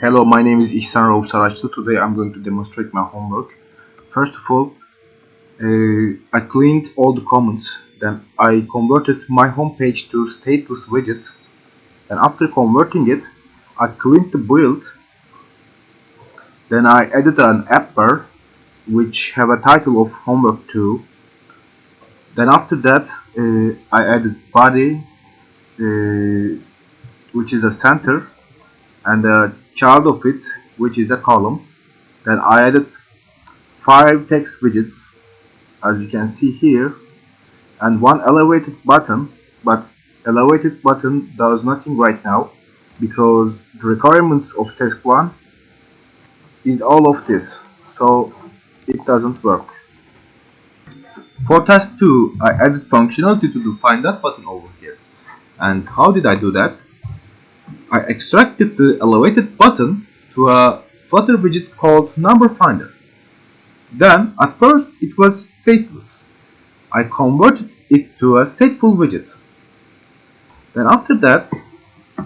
Hello, my name is İhsan Rauf Saraçlı. Today I'm going to demonstrate my homework. First of all, I cleaned all the comments. Then I converted my home page to stateless widget. And after converting it, I cleaned the build. Then I added an app bar which have a title of homework 2. Then after that, I added body, which is a center, and a child of it, which is a column. Then I added 5 text widgets, as you can see here, and one elevated button, but elevated button does nothing right now because the requirements of task 1 is all of this, so it doesn't work. For task 2, I added functionality to the find that button over here. And how did I do that? I extracted the elevated button to a Flutter widget called number finder. Then at first it was stateless. I converted it to a stateful widget. Then after that,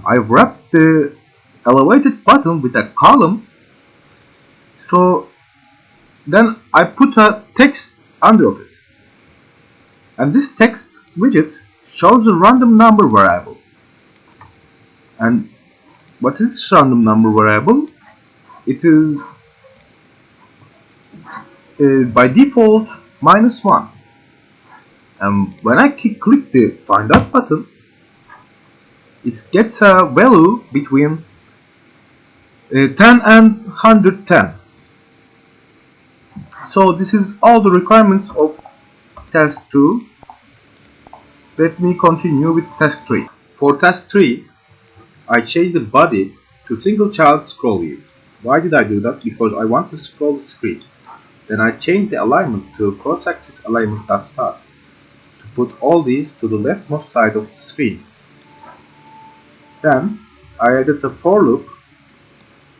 I wrapped the elevated button with a column. So then I put a text under of it. And this text widget shows a random number variable. And what is this random number variable? It is by default -1. And when I click the find that button, it gets a value between 10 and 110. So this is all the requirements of task 2. Let me continue with task 3. For task 3, I changed the body to single child scroll view. Why did I do that? Because I want to scroll the screen. Then I changed the alignment to cross-axis alignment.start to put all these to the leftmost side of the screen. Then I added a for loop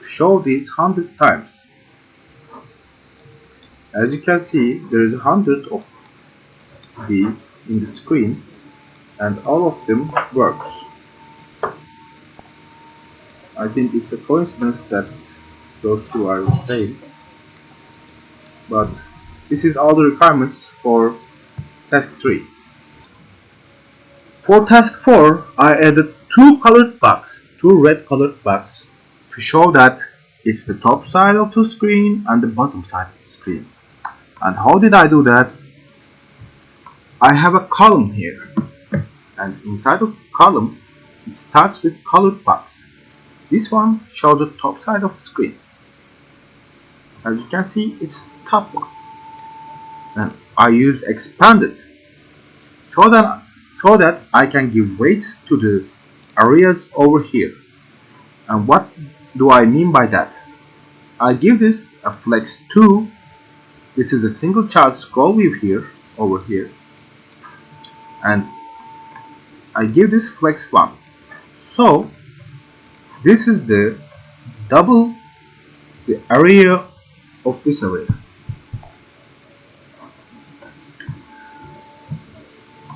to show these 100 times. As you can see, there is 100 of these in the screen, and all of them works. I think it's a coincidence that those two are the same, but this is all the requirements for task 3. For task 4, I added two red colored boxes to show that it's the top side of the screen and the bottom side of the screen. And how did I do that? I have a column here, and inside of the column it starts with colored box. This one shows the top side of the screen. As you can see, it's the top one. And I used expanded so that I can give weights to the areas over here. And what do I mean by that? I give this a flex 2. This is a single child scroll view here, over here. And I give this flex 1. So this is the double the area of this area.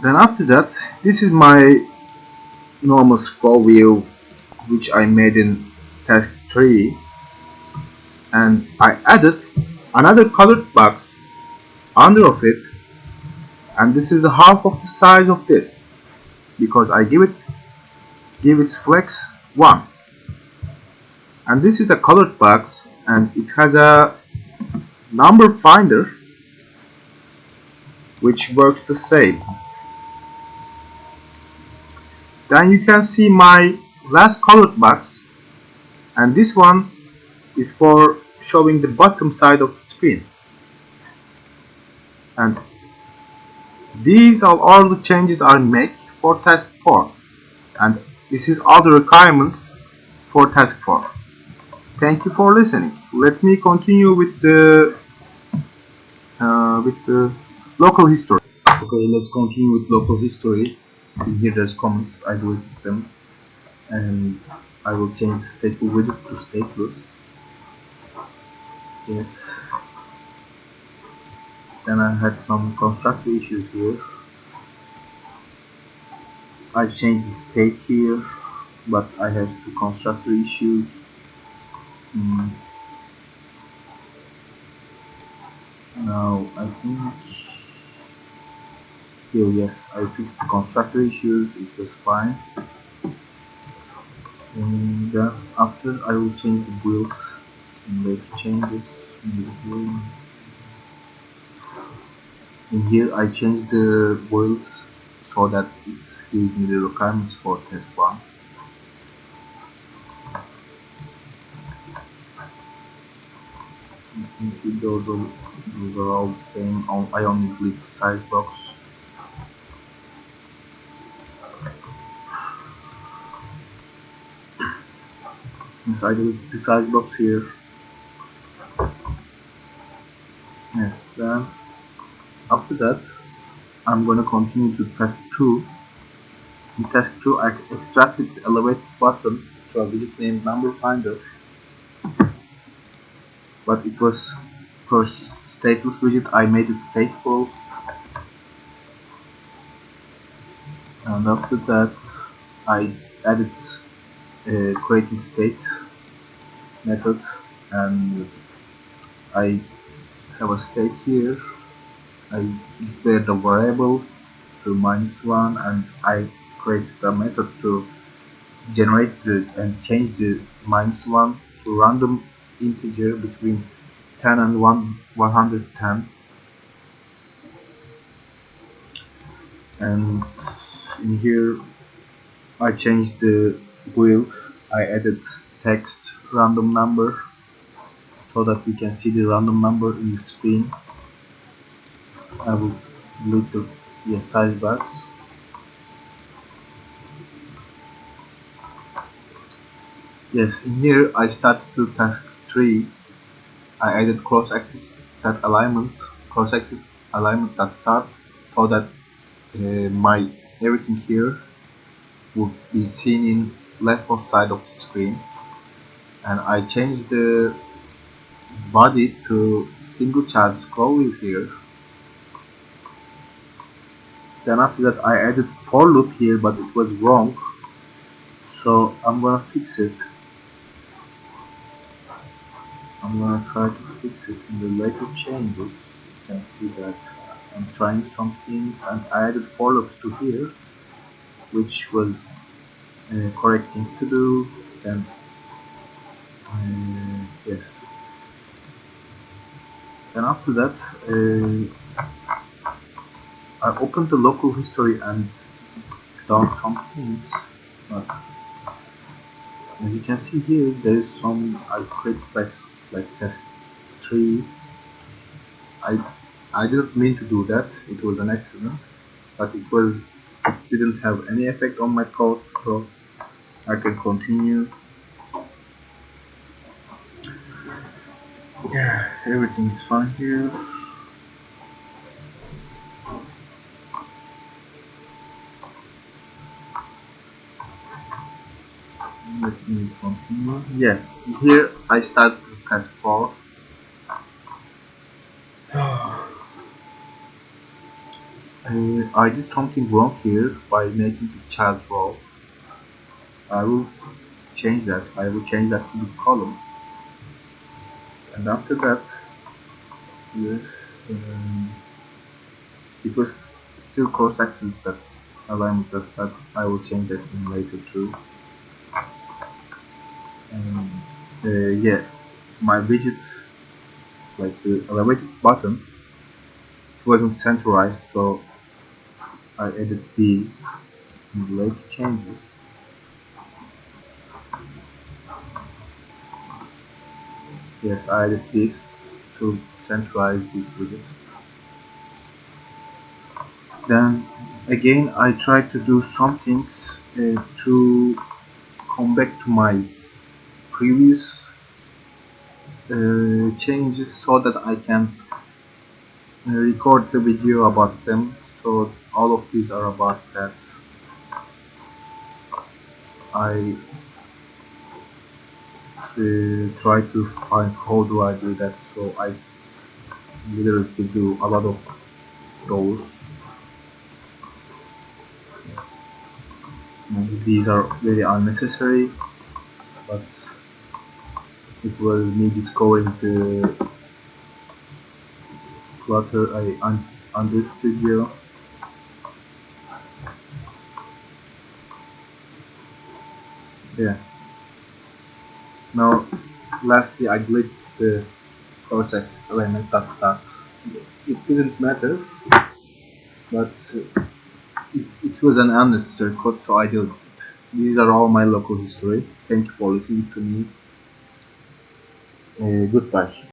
Then after that, this is my normal scroll view which I made in task 3, and I added another colored box under of it, and this is the half of the size of this because I give its flex 1. And this is a colored box, and it has a number finder which works the same. Then you can see my last colored box, and this one is for showing the bottom side of the screen. And these are all the changes I make for task 4, and this is all the requirements for task 4. Thank you for listening. Let me continue with the local history. Okay, let's continue with local history. Here there's comments. I do with them, and I will change the stateful widget to stateless. Yes. Then I had some constructor issues here. I changed the state here, but I have two constructor issues. Now I think here, yes, I fixed the constructor issues, it was fine. And then after I will change the builds and later changes. In here I changed the builds so that it gives me the requirements for test 1. I think those are all the same. I only delete the size box. Yes, I delete the size box here. Yes, then after that I'm going to continue to task 2. In task 2 I extracted the elevated button to a widget named number finder, but it was for stateless widget. I made it stateful, and after that I added creating state method, and I have a state here. I declared a variable to -1, and I created a method to generate and change the -1 to random integer between 10 and 110. And in here I changed the build. I added text random number so that we can see the random number in the screen. I will delete the size box. Yes, in here I started to task 3. I added cross-axis alignment that start, so that my everything here would be seen in leftmost side of the screen, and I changed the body to single child scroll wheel here. Then after that I added for loop here, but it was wrong, so I'm gonna fix it. I'm gonna try to fix it in the later changes. You can see that I'm trying some things, and I added for loops to here, which was correct thing to do. Then yes. Then after that I opened the local history and done some things, but as you can see here, there is some I created like task 3. I didn't mean to do that. It was an accident, but it didn't have any effect on my code, so I can continue. Yeah, everything is fine here. Let me continue. Yeah, here I start task 4. I did something wrong here by making the child row. I will change that. I will change that to the column. And after that, yes, it was still cross-axis that alignment that start. I will change that in later too. And yeah, my widget, like the elevated button, wasn't centralized, so I added these in the later changes. Yes, I added this to centralize this widget. Then again I tried to do some things to come back to my previous changes, so that I can record the video about them. So all of these are about that. I try to find how do I do that, so I literally do a lot of those. Maybe these are very unnecessary, but it was me discovering the Flutter Android Studio. Yeah. Now, lastly, I deleted the cross axis element that start. It didn't matter, but it was an unnecessary code, so I deleted it. These are all my local history. Thank you for listening to me. Goodbye.